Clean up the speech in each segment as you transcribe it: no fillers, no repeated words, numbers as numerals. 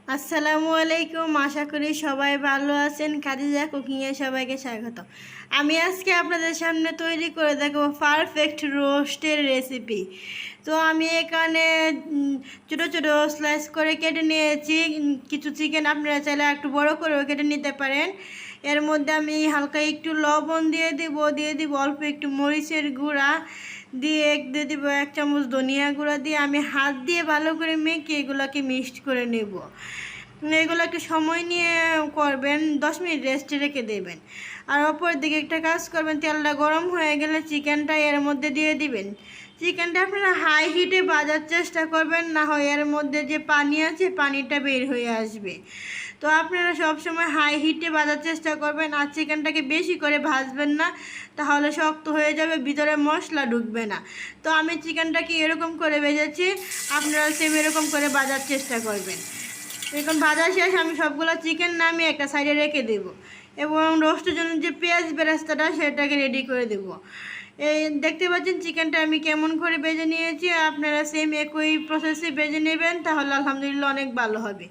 আসসালামু আলাইকুম। আশা করি সবাই ভালো আছেন। খাদিজা কুকিংয়ে সবাইকে স্বাগত। আমি আজকে আপনাদের সামনে তৈরি করে দেখাবো পারফেক্ট রোস্টের রেসিপি। তো আমি এখানে ছোটো ছোটো স্লাইস করে কেটে নিয়েছি। কিছু চিকেন আপনারা চাইলে একটু বড় করেও কেটে নিতে পারেন। এর মধ্যে আমি হালকা একটু লবণ দিয়ে দিব অল্প একটু মরিচের গুঁড়া দিয়ে দিব 1 চামচ ধনিয়া গুঁড়া দিয়ে আমি হাত দিয়ে ভালো করে মেখে এগুলোকে মিক্সড করে নেব। এগুলো একটু সময় নিয়ে করবেন, 10 মিনিট রেস্টে রেখে দেবেন। আর অপর দিকে একটা কাজ করবেন, তেলটা গরম হয়ে গেলে চিকেনটা এর মধ্যে দিয়ে দিবেন। চিকেনটা আপনারা হাই হিটে ভাজার চেষ্টা করবেন, না হয় এর মধ্যে যে পানি আছে পানিটা বের হয়ে আসবে। তো আপনারা সবসময় হাই হিটে ভাজার চেষ্টা করবেন, আর চিকেনটাকে বেশি করে ভাজবেন না, তাহলে শক্ত হয়ে যাবে, ভিতরে মশলা ঢুকবে না। তো আমি চিকেনটাকে এরকম করে ভেজেছি, আপনারা সেম এরকম করে ভাজার চেষ্টা করবেন। এখন ভাজা শেষ, আমি সবগুলো চিকেন নামিয়ে একটা সাইডে রেখে দেব এবং রোস্টের জন্য যে পেঁয়াজ বেরেস্তাটা সেটাকে রেডি করে দেব। এই দেখতে পাচ্ছেন চিকেনটা আমি কেমন করে ভেজে নিয়েছি, আপনারা সেম একই প্রসেসে ভেজে নেবেন, তাহলে আলহামদুলিল্লাহ অনেক ভালো হবে।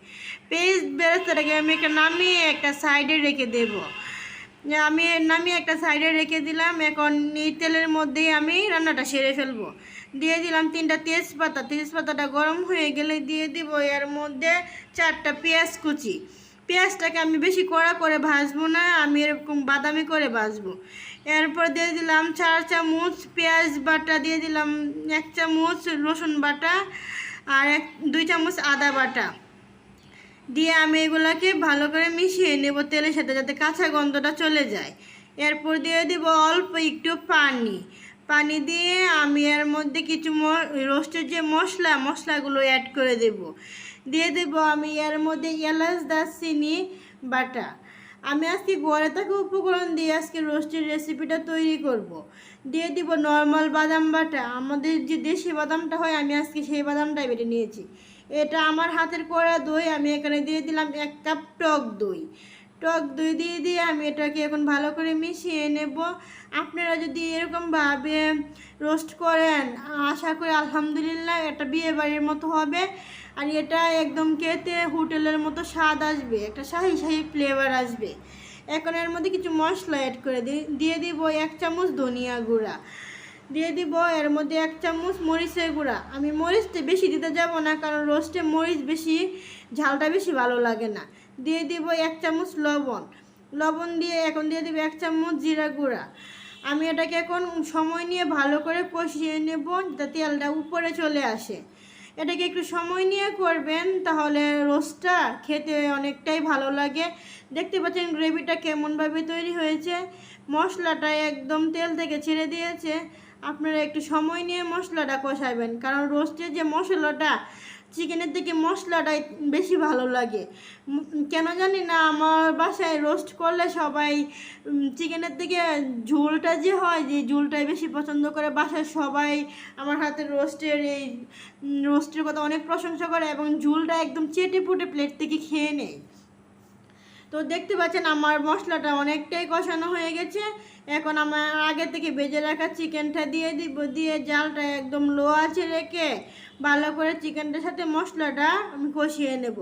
পেঁয়াজ বেরেস্তাটাকে আমি একটা নামিয়ে একটা সাইডে রেখে দেব। আমি নামিয়ে একটা সাইডে রেখে দিলাম। এখন এই তেলের মধ্যেই আমি রান্নাটা সেরে ফেলবো। দিয়ে দিলাম 3টা তেজপাতা। তেজপাতাটা গরম হয়ে গেলে দিয়ে দিব এর মধ্যে 4টা পেঁয়াজ কুচি। পেঁয়াজটাকে আমি বেশি কড়া করে ভাজবো না, আমি এরকম বাদামি করে ভাজবো। এরপর দিয়ে দিলাম 4 চামচ পেঁয়াজ বাটা, দিয়ে দিলাম 1 চামচ রসুন বাটা আর 2 চামচ আদা বাটা দিয়ে আমি এগুলাকে ভালো করে মিশিয়ে নেব তেলের সাথে, যাতে কাঁচা গন্ধটা চলে যায়। এরপর দিয়ে দিব অল্প একটু পানি দিয়ে আমি এর মধ্যে কিছু রোস্টের যে মশলাগুলো অ্যাড করে দিয়ে দেব আমি এর মধ্যে এলাচ দারচিনি বাটা। আমি আজকে ঘরে থাকা উপকরণ দিয়ে আজকে রোস্টের রেসিপিটা তৈরি করব। দিয়ে দিব নর্মাল বাদাম বাটা, আমাদের যে দেশি বাদামটা হয়, আমি আজকে সেই বাদামটাই বেটে নিয়েছি। এটা আমার হাতের করা দই, আমি এখানে দিয়ে দিলাম 1 কাপ টক দই দিয়ে আমি এটাকে এখন ভালো করে মিশিয়ে নেব। আপনারা যদি এরকমভাবে রোস্ট করেন, আশা করি আলহামদুলিল্লাহ এটা বিয়ে বাড়ির মতো হবে, আর এটা একদম খেতে হোটেলের মতো স্বাদ আসবে, একটা শাহি ফ্লেভার আসবে। এখন এর মধ্যে কিছু মশলা অ্যাড করে দিয়ে দিব 1 চামচ ধনিয়া গুঁড়া, দিয়ে দিব এর মধ্যে 1 চামচ মরিচের গুঁড়া। আমি মরিচটা বেশি দিতে যাব না, কারণ রোস্টে মরিচ বেশি, ঝালটা বেশি ভালো লাগে না। দিয়ে দিব 1 চামচ লবণ দিয়ে এখন দিয়ে দিব 1 চামচ জিরা গুঁড়া। আমি এটাকে এখন সময় নিয়ে ভালো করে কষিয়ে নেব, যাতে তেলটা উপরে চলে আসে। এটাকে একটু সময় নিয়ে করবেন, তাহলে রোস্টটা খেতে অনেকটাই ভালো লাগে। দেখতে পাচ্ছেন গ্রেভিটা কেমনভাবে তৈরি হয়েছে, মশলাটা একদম তেল থেকে ছেড়ে দিয়েছে। আপনারা একটু সময় নিয়ে মশলাটা কষাবেন, কারণ রোস্টের যে মশলাটা চিকেনের থেকে মশলাটাই বেশি ভালো লাগে। কেন জানি না, আমার বাসায় রোস্ট করলে সবাই চিকেনের থেকে ঝোলটা যে হয়, যে ঝোলটাই বেশি পছন্দ করে। বাসায় সবাই আমার হাতের রোস্টের কথা অনেক প্রশংসা করে এবং ঝোলটা একদম চেটে পুটে প্লেট থেকে খেয়ে নেয়। তো দেখতে পাচ্ছেন আমার মশলাটা অনেকটাই কষানো হয়ে গেছে। এখন আমার আগে থেকে ভেজে রাখা চিকেনটা দিয়ে দিব, দিয়ে জালটা একদম লো আঁচে রেখে ভালো করে চিকেনটার সাথে মশলাটা আমি কষিয়ে নেব।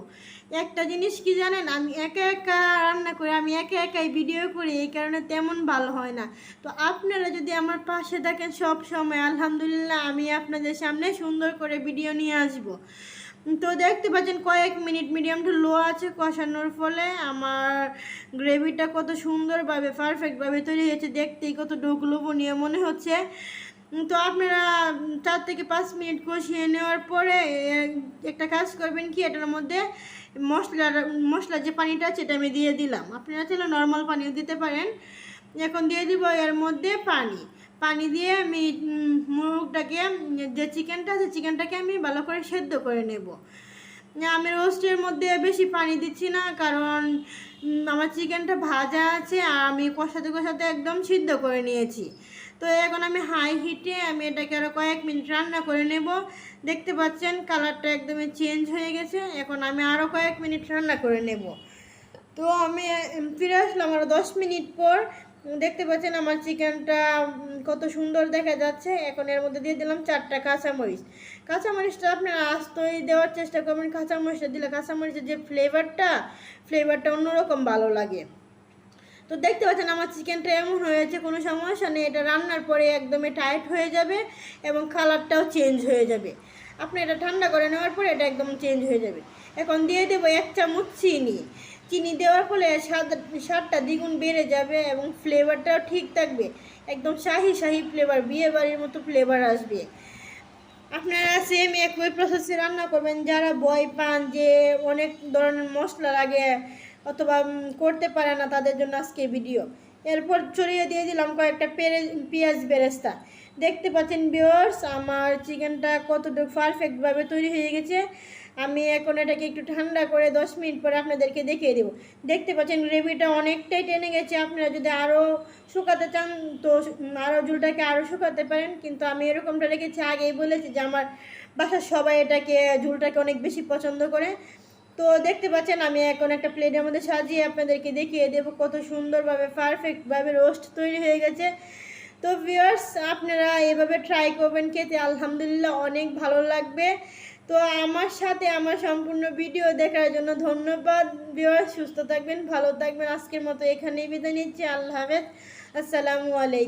একটা জিনিস কি জানেন, আমি একা একা রান্না করি, আমি একা একাই ভিডিও করি, এই কারণে তেমন ভালো হয় না। তো আপনারা যদি আমার পাশে থাকেন সব সময়, আলহামদুলিল্লাহ আমি আপনাদের সামনে সুন্দর করে ভিডিও নিয়ে আসবো। তো দেখতে পাচ্ছেন কয়েক মিনিট মিডিয়াম টু লো আছে কষানোর ফলে আমার গ্রেভিটা কত সুন্দরভাবে পারফেক্টভাবে তৈরি হয়েছে, দেখতেই কত লোভনীয় মনে হচ্ছে। তো আপনারা 4 থেকে 5 মিনিট কষিয়ে নেওয়ার পরে একটা কাজ করবেন কি, এটার মধ্যে মশলার যে পানিটা আছে এটা আমি দিয়ে দিলাম। আপনারা চাইলে নর্মাল পানিও দিতে পারেন। এখন দিয়ে দিব এর মধ্যে পানি দিয়ে আমি মুরগটাকে, যে চিকেনটা আছে চিকেনটাকে আমি ভালো করে সেদ্ধ করে নেব। আমি রোস্টের মধ্যে বেশি পানি দিচ্ছি না, কারণ আমার চিকেনটা ভাজা আছে আর আমি কষাতে একদম সিদ্ধ করে নিয়েছি। তো এখন আমি হাই হিটে আমি এটাকে আরও কয়েক মিনিট রান্না করে নেব। দেখতে পাচ্ছেন কালারটা একদমই চেঞ্জ হয়ে গেছে। এখন আমি আরও কয়েক মিনিট রান্না করে নেব। তো আমি ফিরে আসলাম আরও 10 মিনিট পর। দেখতে পাচ্ছেন আমার চিকেনটা কত সুন্দর দেখা যাচ্ছে। এখন এর মধ্যে দিয়ে দিলাম 4টা কাঁচামরিচ। কাঁচামরিচটা আপনারা আস্তই দেওয়ার চেষ্টা করবেন। কাঁচামরিচটা দিলে কাঁচামরিচের যে ফ্লেভারটা অন্যরকম ভালো লাগে। তো দেখতে পাচ্ছেন আমার চিকেনটা এমন হয়েছে, কোনো সমস্যা নেই। এটা রান্নার পরে একদমই টাইট হয়ে যাবে এবং কালারটাও চেঞ্জ হয়ে যাবে। আপনি এটা ঠান্ডা করে নেওয়ার পরে এটা একদম চেঞ্জ হয়ে যাবে। এখন দিয়ে দেবো 1 চামচ চিনি দেওয়ার ফলে স্বাদটা দ্বিগুণ বেড়ে যাবে এবং ফ্লেভারটাও ঠিক থাকবে। একদম শাহি ফ্লেভার, বিয়ে বাড়ির মতো ফ্লেভার আসবে। আপনারা সেম একই প্রসেসে রান্না করবেন। যারা ভয় পান যে অনেক ধরনের মশলা লাগে অথবা করতে পারে না, তাদের জন্য আজকে ভিডিও। এরপর ছড়িয়ে দিয়ে দিলাম কয়েকটা পেঁয়াজ বেরেস্তা। দেখতে পাচ্ছেন ভিউয়ার্স আমার চিকেনটা কতটুকু পারফেক্টভাবে তৈরি হয়ে গেছে। আমি এখন এটাকে একটু ঠান্ডা করে 10 মিনিট পরে আপনাদেরকে দেখিয়ে দেবো। দেখতে পাচ্ছেন গ্রেভিটা অনেকটাই টেনে গেছে। আপনারা যদি আরও শুকাতে চান তো আরও ঝুলটাকে আরও শুকাতে পারেন, কিন্তু আমি এরকমটা রেখেছি। আগেই বলেছি যে আমার বাসার সবাই এটাকে ঝুলটাকে অনেক বেশি পছন্দ করে। তো দেখতে পাচ্ছেন আমি এখন একটা প্লেটের মধ্যে সাজিয়ে আপনাদেরকে দেখিয়ে দেবো কত সুন্দরভাবে পারফেক্টভাবে রোস্ট তৈরি হয়ে গেছে। তো ভিউয়ার্স আপনারা এভাবে ট্রাই করবেন, খেতে আলহামদুলিল্লাহ অনেক ভালো লাগবে। তো আমার সাথে আমার সম্পূর্ণ ভিডিও দেখার জন্য ধন্যবাদ ভিউয়ার্স। সুস্থ থাকবেন, ভালো থাকবেন। আজকের মতো এখানেই বিদায় নিচ্ছি। আল্লাহ হাফেজ, আসসালামু আলাইকুম।